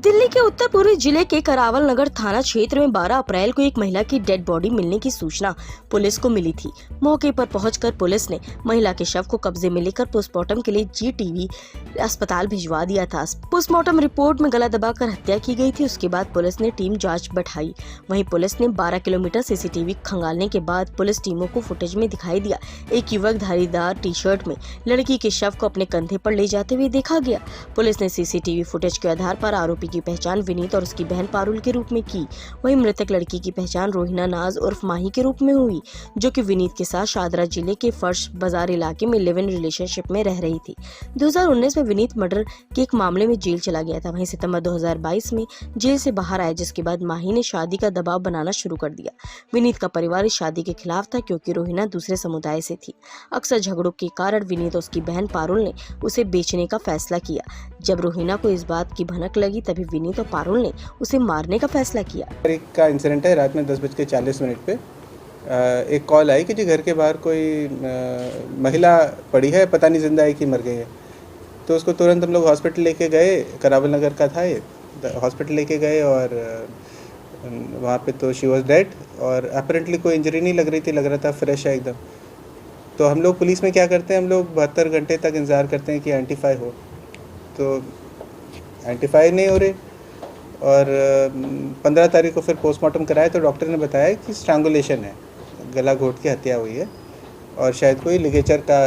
दिल्ली के उत्तर पूर्वी जिले के करावल नगर थाना क्षेत्र में 12 अप्रैल को एक महिला की डेड बॉडी मिलने की सूचना पुलिस को मिली थी। मौके पर पहुंचकर पुलिस ने महिला के शव को कब्जे में लेकर पोस्टमार्टम के लिए जीटीबी अस्पताल भिजवा दिया था। पोस्टमार्टम रिपोर्ट में गला दबाकर हत्या की गई थी। उसके बाद पुलिस ने टीम जाँच बढ़ाई। वहीं पुलिस ने 12 किलोमीटर सीसीटीवी खंगालने के बाद पुलिस टीमों को फुटेज में दिखाई दिया एक युवक धारीदार टी शर्ट में लड़की के शव को अपने कंधे पर ले जाते हुए देखा गया। पुलिस ने सीसीटीवी फुटेज के आधार पर आरोपी की पहचान विनीत और उसकी बहन पारुल के रूप में की। वहीं मृतक लड़की की पहचान रोहिना नाज उर्फ माही के रूप में हुई, जो कि विनीत के साथ शादरा जिले के फर्श बाजार इलाके में लिव इन रिलेशनशिप में रह रही थी। 2019 में विनीत मर्डर के एक मामले में जेल चला गया था। वहीं सितंबर 2022 में जेल से बाहर आया, जिसके बाद माही ने शादी का दबाव बनाना शुरू कर दिया। विनीत का परिवार इस शादी के खिलाफ था क्योंकि रोहिना दूसरे समुदाय से थी। अक्सर झगड़ों के कारण विनीत और उसकी बहन पारुल ने उसे बेचने का फैसला किया। जब रोहिना को इस बात की भनक लगी तभी विनीत और पारुल ने उसे मारने का फैसला किया। एक का इंसिडेंट है, रात में 10:40 पे एक कॉल आई कि जी घर के बाहर कोई महिला पड़ी है, पता नहीं जिंदा है कि मर गई है। तो उसको तुरंत हम लोग हॉस्पिटल लेके गए। करावल नगर का था ये। हॉस्पिटल लेके गए और वहाँ पे तो शी वॉज डेड और अपेरेंटली कोई इंजरी नहीं लग रही थी, लग रहा था फ्रेश है एकदम। तो हम लोग पुलिस में क्या करते हैं, हम लोग 72 घंटे तक इंतज़ार करते हैं कि आइडेंटिफाई हो। तो आइडेंटिफाई नहीं हो रहे और 15 तारीख को फिर पोस्टमार्टम कराया तो डॉक्टर ने बताया कि स्ट्रैंगुलेशन है, गला घोट के हत्या हुई है और शायद कोई लिगेचर का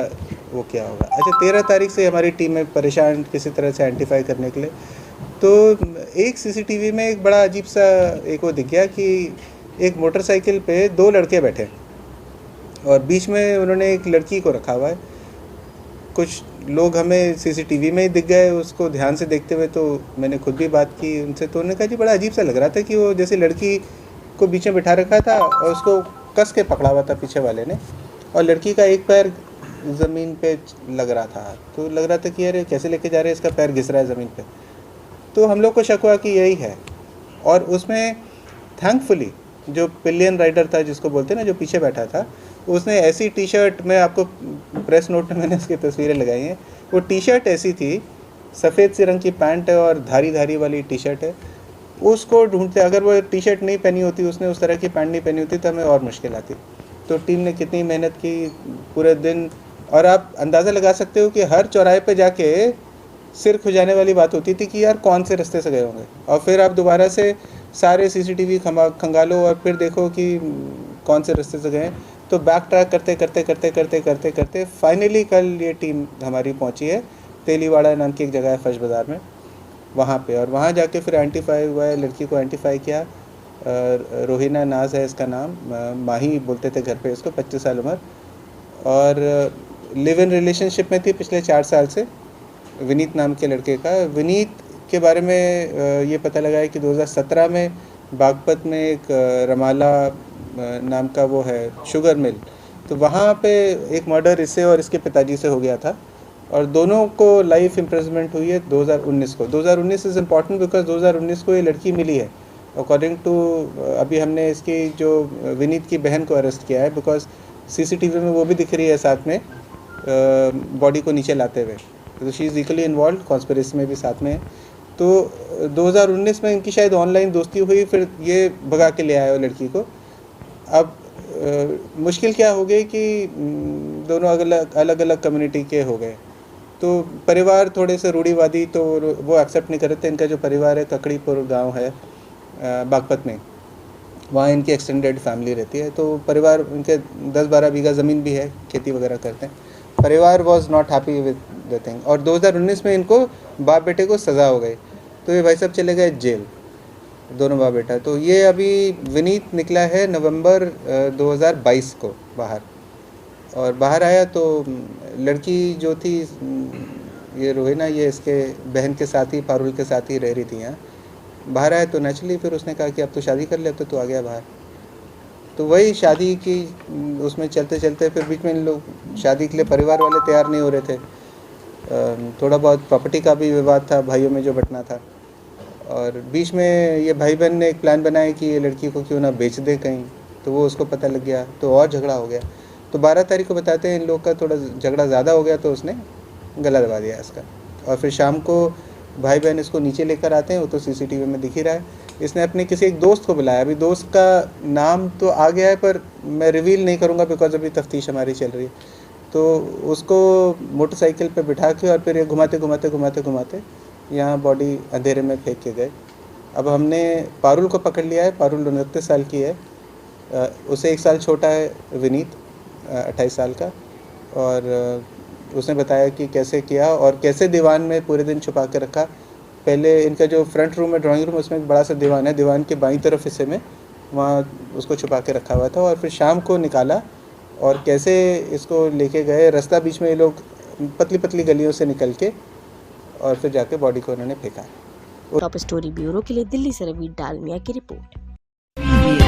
वो क्या होगा। अच्छा, 13 तारीख से हमारी टीम में परेशान किसी तरह से आइडेंटिफाई करने के लिए। तो एक सीसीटीवी में एक बड़ा अजीब सा एक वो दिख गया कि एक मोटरसाइकिल पे 2 लड़के बैठे और बीच में उन्होंने एक लड़की को रखा हुआ है। कुछ लोग हमें सीसीटीवी में ही दिख गए, उसको ध्यान से देखते हुए। तो मैंने खुद भी बात की उनसे, तो उन्होंने कहा जी बड़ा अजीब सा लग रहा था कि वो जैसे लड़की को बीच में बिठा रखा था और उसको कस के पकड़ा हुआ था पीछे वाले ने, और लड़की का एक पैर ज़मीन पे लग रहा था। तो लग रहा था कि अरे कैसे लेके जा रहे हैं, इसका पैर घिस रहा है ज़मीन पे। तो हम लोग को शक हुआ कि यही है। और उसमें थैंकफुली जो पिलियन राइडर था, जिसको बोलते हैं ना, जो पीछे बैठा था, उसने ऐसी टी शर्ट में, आपको प्रेस नोट में मैंने उसकी तस्वीरें लगाई हैं, वो टी शर्ट ऐसी थी, सफ़ेद से रंग की पैंट है और धारी धारी वाली टी शर्ट है। उसको ढूंढते, अगर वो टी शर्ट नहीं पहनी होती, उसने उस तरह की पैंट नहीं पहनी होती तो हमें और मुश्किल आती। तो टीम ने कितनी मेहनत की पूरे दिन, और आप अंदाज़ा लगा सकते हो कि हर चौराहे पे जाके सिर खुजाने वाली बात होती थी कि यार कौन से रास्ते से गए होंगे। और फिर आप दोबारा से सारे सीसीटीवी खंगालो और फिर देखो कि कौन से रास्ते से गए। तो बैक ट्रैक करते करते करते करते करते करते फाइनली कल ये टीम हमारी पहुंची है तेलीवाड़ा नाम की एक जगह है फर्श बाज़ार में, वहाँ पे। और वहाँ जाके फिर आइडेंटिफाई हुआ है, लड़की को आइडेंटिफाई किया। रोहिना नाज है इसका नाम, माही बोलते थे घर पे इसको, 25 साल उम्र, और लिव इन रिलेशनशिप में थी पिछले 4 साल से विनीत नाम के लड़के का। विनीत के बारे में ये पता लगा है कि 2017 में बागपत में एक रमाला नाम का वो है शुगर मिल, तो वहाँ पे एक मर्डर इससे और इसके पिताजी से हो गया था और दोनों को लाइफ इम्प्रिजनमेंट हुई है 2019 को। 2019 इज़ इम्पॉर्टेंट बिकॉज 2019 को ये लड़की मिली है अकॉर्डिंग टू, अभी हमने इसकी जो विनीत की बहन को अरेस्ट किया है बिकॉज सीसीटीवी में वो भी दिख रही है साथ में बॉडी को नीचे लाते हुए। तो she is equally involve, conspiracy में भी साथ में है। तो 2019 में इनकी शायद ऑनलाइन दोस्ती हुई, फिर ये भगा के ले आया वो लड़की को। अब मुश्किल क्या हो गई कि दोनों अलग अलग कम्युनिटी के हो गए, तो परिवार थोड़े से रूढ़िवादी, तो वो एक्सेप्ट नहीं कर रहे थे। इनका जो परिवार है ककड़ीपुर गांव है बागपत में, वहाँ इनकी एक्सटेंडेड फैमिली रहती है। तो परिवार, इनके 10-12 बीघा ज़मीन भी है, खेती वगैरह करते हैं। परिवार was not happy with the thing और 2019 में इनको बाप बेटे को सज़ा हो गई, तो ये भाई साहब चले गए जेल, दोनों बाप बेटा। तो ये अभी विनीत निकला है नवंबर 2022 को बाहर, और बाहर आया तो लड़की जो थी ये रोहिना, ये इसके बहन के साथ ही, पारुल के साथ ही रह रही थी यहाँ। बाहर आया तो नेचुरली फिर उसने कहा कि अब तो शादी कर ले, अब तो तू आ गया बाहर। तो वही शादी की उसमें चलते चलते फिर बीच में इन लोग शादी के लिए परिवार वाले तैयार नहीं हो रहे थे। थोड़ा बहुत प्रॉपर्टी का भी विवाद था भाइयों में जो बंटना था, और बीच में ये भाई बहन ने एक प्लान बनाया कि ये लड़की को क्यों ना बेच दे कहीं, तो वो उसको पता लग गया तो और झगड़ा हो गया। तो 12 तारीख को बताते हैं इन लोग का थोड़ा झगड़ा ज़्यादा हो गया, तो उसने गला दबा दिया इसका। और फिर शाम को भाई बहन इसको नीचे लेकर आते हैं, वो तो सीसीटीवी में दिख ही रहा है। इसने अपने किसी एक दोस्त को बुलाया, अभी दोस्त का नाम तो आ गया है पर मैं रिवील नहीं करूँगा बिकॉज अभी तफ्तीश हमारी चल रही है। तो उसको मोटरसाइकिल पे बिठा के और फिर ये घुमाते यहाँ बॉडी अंधेरे में फेंक के गए। अब हमने पारुल को पकड़ लिया है। पारुल 29 साल की है। उसे 1 साल छोटा है विनीत, 28 साल का। और उसने बताया कि कैसे किया और कैसे दीवान में पूरे दिन छुपा के रखा। पहले इनका जो फ्रंट रूम है, ड्राइंग रूम, उसमें एक बड़ा सा दीवान है, दीवान के बाईं तरफ हिस्से में, वहाँ उसको छुपा के रखा हुआ था। और फिर शाम को निकाला और कैसे इसको लेके गए, रास्ता बीच में ये लोग पतली पतली गलियों से निकल के और फिर जाके बॉडी को उन्होंने फेंका। टॉप स्टोरी ब्यूरो के लिए दिल्ली से रवि डालमिया की रिपोर्ट।